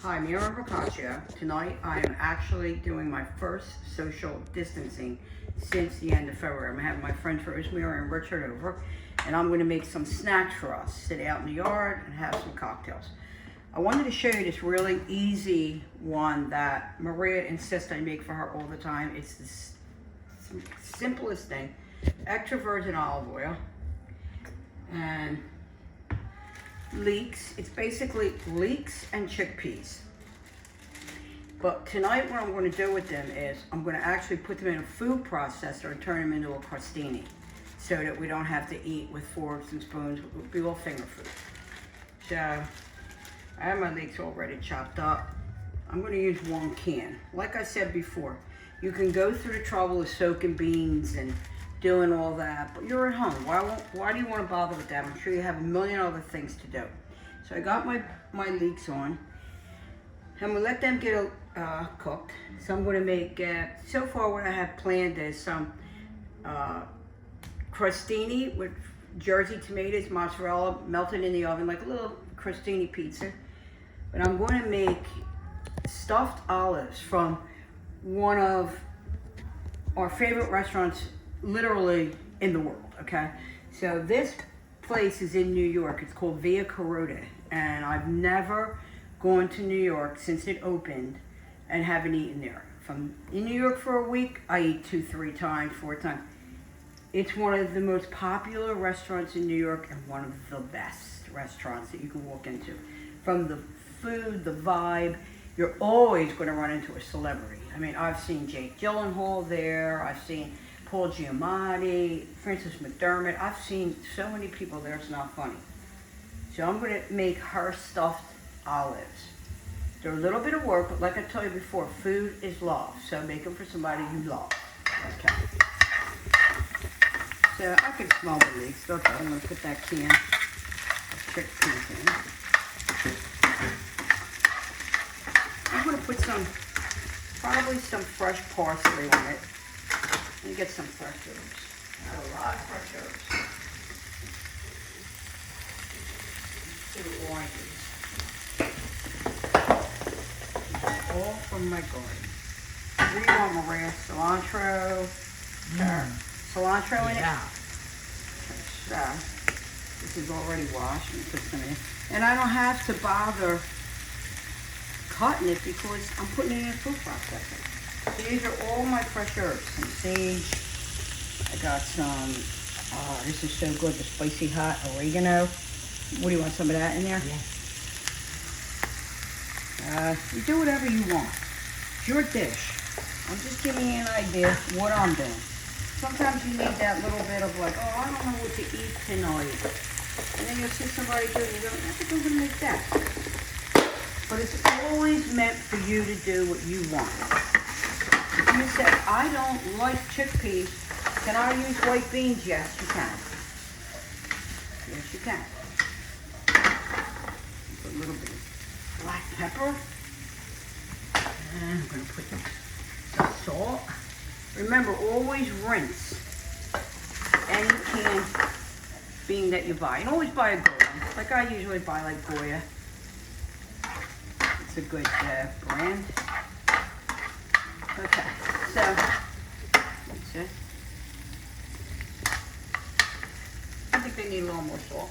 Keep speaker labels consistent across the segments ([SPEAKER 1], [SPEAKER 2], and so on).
[SPEAKER 1] Hi, Mira Boccaccio. Tonight I am actually doing my first social distancing since the end of February. I'm gonna have my friends Rosemary and Richard over, and I'm gonna make some snacks for us. Sit out in the yard and have some cocktails. I wanted to show you this really easy one that Maria insists I make for her all the time. It's the simplest thing. Extra virgin olive oil and leeks. It's basically leeks and chickpeas. But tonight what I'm going to do with them is I'm going to actually put them in a food processor and turn them into a crostini so that we don't have to eat with forks and spoons. It will be all finger food. So I have my leeks already chopped up. I'm going to use 1 can. Like I said before, you can go through the trouble of soaking beans and doing all that, but you're at home. Why do you want to bother with that? I'm sure you have a million other things to do. So I got my leeks on. I'm gonna let them get cooked. So I'm gonna make, so far what I have planned is some crostini with Jersey tomatoes, mozzarella, melted in the oven, like a little crostini pizza. But I'm going to make stuffed olives from one of our favorite restaurants literally in the world, okay? So this place is in New York. It's called Via Carota, and I've never gone to New York since it opened and haven't eaten there. If I'm in New York for a week, I eat 2, 3 times, 4 times. It's one of the most popular restaurants in New York and one of the best restaurants that you can walk into. From the food, the vibe, you're always going to run into a celebrity. I mean, I've seen Jake Gyllenhaal there, I've seen Paul Giamatti, Frances McDermott. I've seen so many people there, it's not funny. So I'm going to make her stuffed olives. They're a little bit of work, but like I told you before, food is love. So make them for somebody you love. Okay. So I can smell the leeks. Okay, I'm going to put that can of chickpeas in. I'm going to put probably some fresh parsley on it. Let me get some fresh herbs. I have a lot of fresh herbs. Two oranges. All from my garden. What do you want, Maria? Cilantro? Cilantro in it?
[SPEAKER 2] Yeah.
[SPEAKER 1] This is already washed. And put some in. And I don't have to bother cutting it because I'm putting it in a food processor. So these are all my fresh herbs. Some sage. I got some, this is so good, the spicy hot oregano. What do you want, some of that in there?
[SPEAKER 2] Yes.
[SPEAKER 1] You do whatever you want. It's your dish. I'm just giving you an idea of what I'm doing. Sometimes you need that little bit of like, oh, I don't know what to eat tonight. And then you'll see somebody do it and you go, I think I'm going to make that. But it's always meant for you to do what you want. If you say, I don't like chickpeas, can I use white beans? Yes, you can. Yes, you can. Put a little bit of black pepper. And I'm going to put some salt. Remember, always rinse any canned bean that you buy. And always buy a good one. Like I usually buy like Goya. It's a good brand. Okay, so that's it. I think they need a little more salt.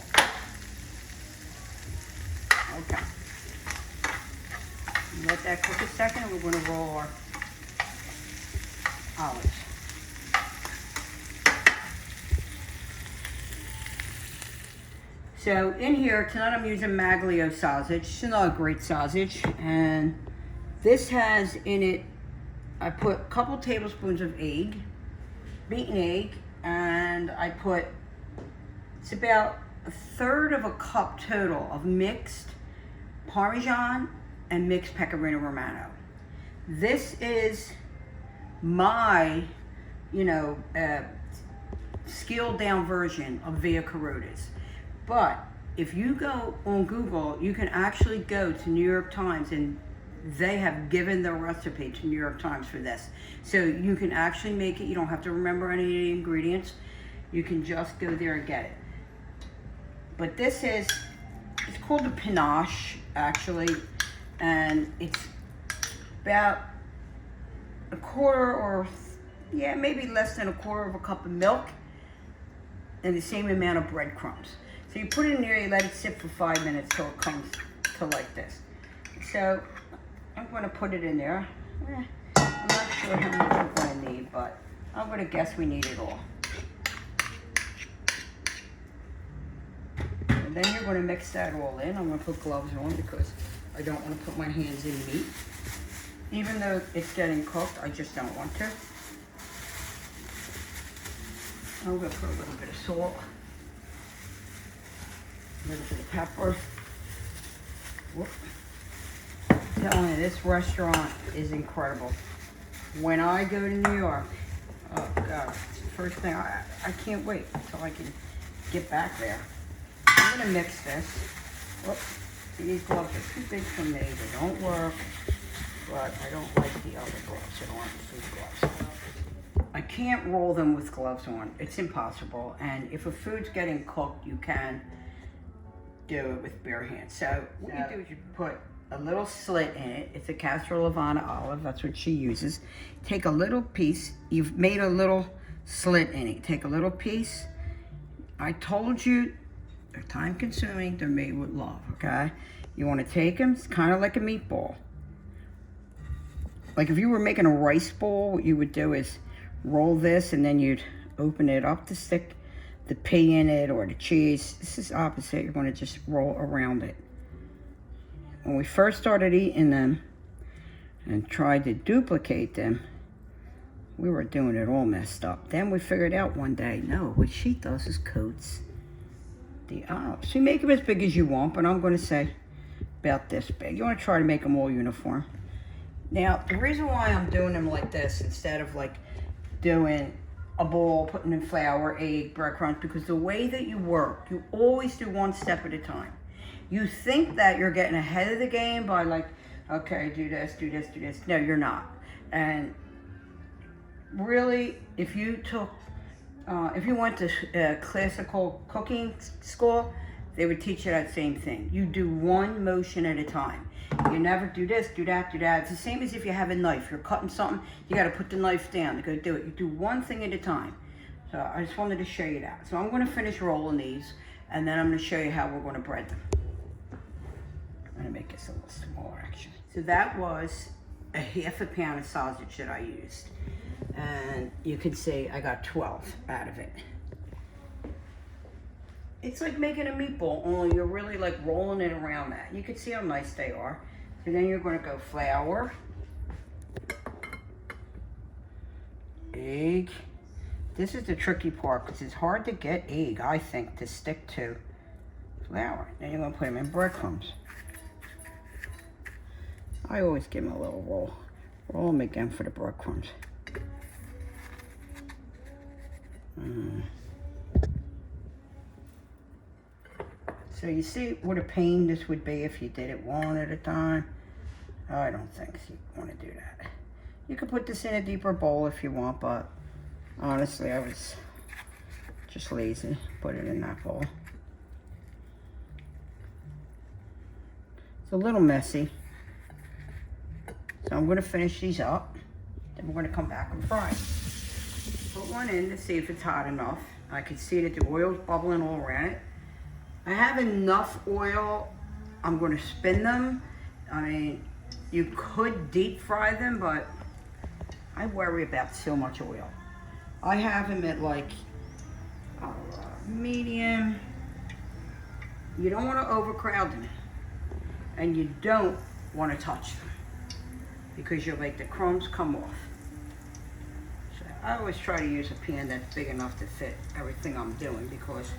[SPEAKER 1] Okay. Let that cook a second and we're going to roll our olives. So in here, tonight I'm using Maglio sausage. It's another great sausage. And this has in it, I put a couple tablespoons of egg, beaten egg, and I put, it's about 1/3 of a cup total of mixed Parmesan and mixed Pecorino Romano. This is my, scaled down version of Via Carota's. But if you go on Google, you can actually go to New York Times and they have given the recipe to New York Times for this. So you can actually make it. You don't have to remember any of the ingredients. You can just go there and get it. But this is, it's called a panache, actually. And it's about a quarter or, yeah, maybe less than a quarter of a cup of milk and the same amount of breadcrumbs. So you put it in there, you let it sit for 5 minutes till it comes to like this. So I'm going to put it in there. I'm not sure how much we're going to need, but I'm going to guess we need it all. And then you're going to mix that all in. I'm going to put gloves on because I don't want to put my hands in meat. Even though it's getting cooked, I just don't want to. I'm going to put a little bit of salt, a little bit of pepper. Whoop. I'm telling you, this restaurant is incredible. When I go to New York, oh God, it's the first thing, I can't wait until I can get back there. I'm going to mix this. Whoop. These gloves are too big for me. They don't work, but I don't like the other gloves. I don't want the food gloves. I can't roll them with gloves on. It's impossible. And if a food's getting cooked, you can do it with bare hands. So what you do is you put a little slit in it. It's a Castro Lavana olive. That's what she uses. Take a little piece. You've made a little slit in it. Take a little piece. I told you they're time consuming. They're made with love, okay? You want to take them. It's kind of like a meatball. Like if you were making a rice bowl, what you would do is roll this and then you'd open it up to stick the pea in it or the cheese. This is opposite. You're going to just roll around it. When we first started eating them and tried to duplicate them, we were doing it all messed up. Then we figured out one day, no, what she does is coats the olives. So you make them as big as you want, but I'm going to say about this big. You want to try to make them all uniform. Now, the reason why I'm doing them like this instead of like doing a bowl, putting in flour, egg, breadcrumbs, because the way that you work, you always do one step at a time. You think that you're getting ahead of the game by like, okay, do this, do this, do this. No, you're not. And really, if you went to classical cooking school, they would teach you that same thing. You do one motion at a time. You never do this, do that, do that. It's the same as if you have a knife. You're cutting something, you got to put the knife down to go do it. You do one thing at a time. So I just wanted to show you that. So I'm going to finish rolling these, and then I'm going to show you how we're going to bread them. I'm going to make this a little smaller, actually. So that was a half a pound of sausage that I used. And you can see I got 12 out of it. It's like making a meatball, only you're really like rolling it around that. You can see how nice they are. So then you're going to go flour, egg. This is the tricky part because it's hard to get egg, I think, to stick to flour. Then you're going to put them in breadcrumbs. I always give them a little roll. Roll them again for the breadcrumbs. So you see what a pain this would be if you did it one at a time? I don't think you want to do that. You could put this in a deeper bowl if you want, but honestly, I was just lazy. Put it in that bowl. It's a little messy. So I'm going to finish these up. Then we're going to come back and fry. Put one in to see if it's hot enough. I can see that the oil's bubbling all around it. I have enough oil. I'm going to spin them. I mean, you could deep fry them, but I worry about so much oil. I have them at like medium. You don't want to overcrowd them. And you don't want to touch them because you'll make the crumbs come off. So I always try to use a pan that's big enough to fit everything I'm doing because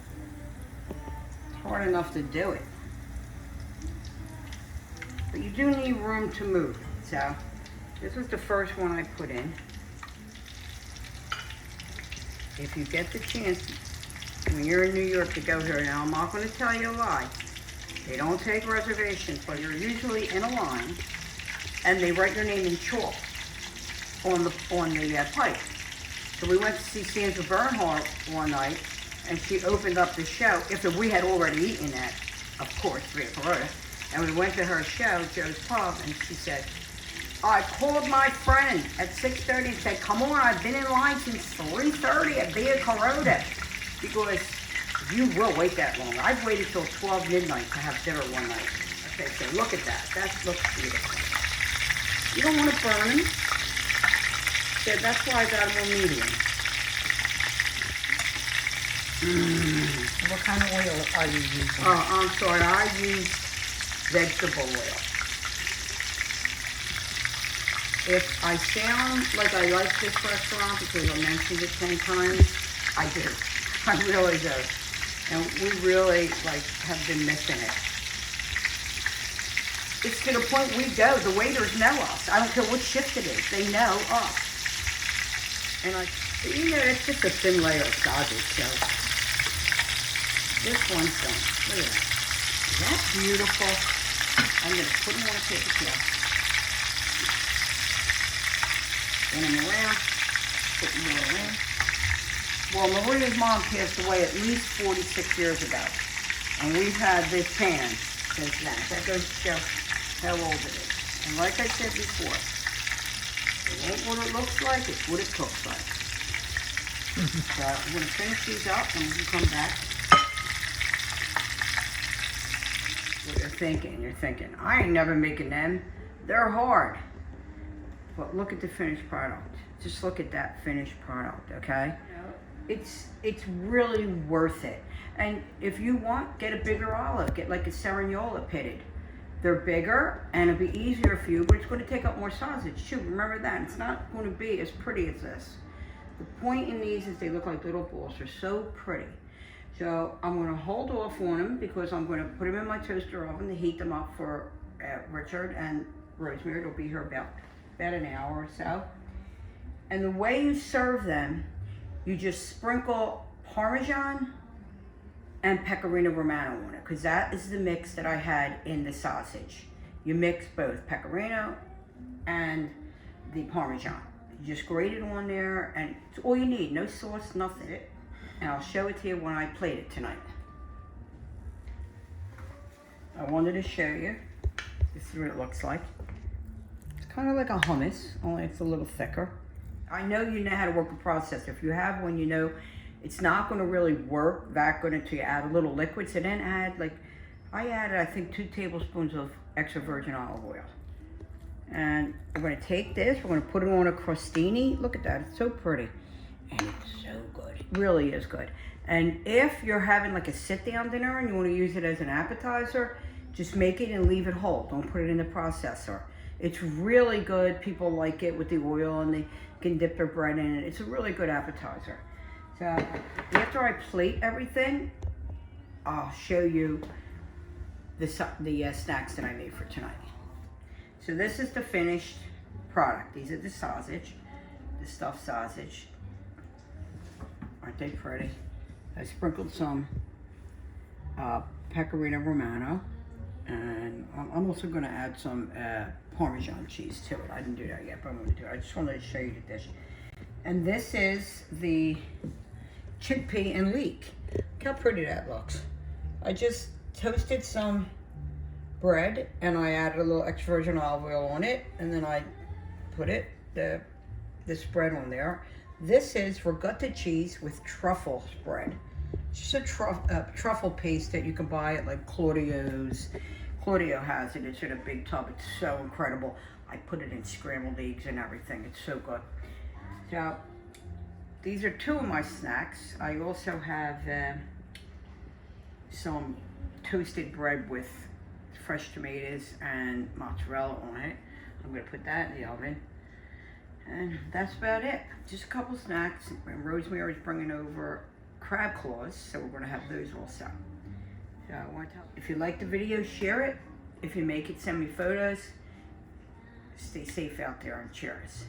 [SPEAKER 1] it's hard enough to do it. But you do need room to move. So this was the first one I put in. If you get the chance, when you're in New York, to go here, now I'm not going to tell you a lie. They don't take reservations, but you're usually in a line, and they write your name in chalk on the pipe. So we went to see Sandra Bernhardt one night, and she opened up the show. After we had already eaten that, of course, 3 Corona, And we went to her show, Joe's Pub, and she said, I called my friend at 6:30 and said, come on, I've been in line since 3:30 at Via Carota. Because you will wait that long. I've waited till 12 midnight to have dinner one night. Okay, so look at that. That looks beautiful. You don't want to burn them. So that's why I got them on medium.
[SPEAKER 2] What kind of oil are you using?
[SPEAKER 1] Oh, I'm sorry. I use vegetable oil. If I sound like I like this restaurant because I mentioned it 10 times, I do. I really do. And we really, have been missing it. It's to the point we go, the waiters know us. I don't care what shift it is, they know us. And it's just a thin layer of sausage, so. This one's done. Look at that. That's beautiful. I'm gonna put them on a paper towel. Spin them around, put them all around. Well, Maria's mom passed away at least 46 years ago. And we've had this pan since then. That goes to show how old it is. And like I said before, it ain't what it looks like, it's what it cooks like. So I'm going to finish these up and we can come back. What you're thinking, I ain't never making them. They're hard. But look at the finished product. Just look at that finished product, okay? It's really worth it. And if you want, get a bigger olive. Get like a Cerignola pitted. They're bigger and it'll be easier for you, but it's going to take up more sausage too. Remember that. It's not going to be as pretty as this. The point in these is they look like little balls. They're so pretty. So I'm going to hold off on them because I'm going to put them in my toaster oven to heat them up for Richard and Rosemary. It'll be here about an hour or so. And the way you serve them, you just sprinkle Parmesan and Pecorino Romano on it, because that is the mix that I had in the sausage. You mix both Pecorino and the Parmesan. You just grate it on there, and it's all you need. No sauce, nothing. And I'll show it to you when I plate it tonight. I wanted to show you. This is what it looks like. It's kind of like a hummus, only it's a little thicker. I know you know how to work a processor. If you have one, you know it's not going to really work that good until you add a little liquid. So then I added, I think, 2 tablespoons of extra virgin olive oil. And we're going to take this, we're going to put it on a crostini. Look at that, it's so pretty. And it's so good, it really is good. And if you're having like a sit-down dinner and you want to use it as an appetizer, just make it and leave it whole. Don't put it in the processor. It's really good. People like it with the oil and they can dip their bread in it. It's a really good appetizer. So after I plate everything, I'll show you the snacks that I made for tonight. So this is the finished product. These are the sausage, the stuffed sausage. Aren't they pretty? I sprinkled some Pecorino Romano, and I'm also going to add some Parmesan cheese to it. I didn't do that yet, but I'm going to do it. I just wanted to show you the dish. And this is the chickpea and leek. Look how pretty that looks. I just toasted some bread and I added a little extra virgin olive oil on it, and then I put this bread on there. This is ricotta cheese with truffle spread. It's just a truffle paste that you can buy at like Claudio's. Claudio has it. It's in a big tub. It's so incredible. I put it in scrambled eggs and everything. It's so good. So these are 2 of my snacks. I also have some toasted bread with fresh tomatoes and mozzarella on it. I'm going to put that in the oven. And that's about it. Just a couple snacks. And Rosemary is bringing over crab claws, so we're going to have those also. So I want to tell you, if you like the video, share it. If you make it, send me photos. Stay safe out there and cheers.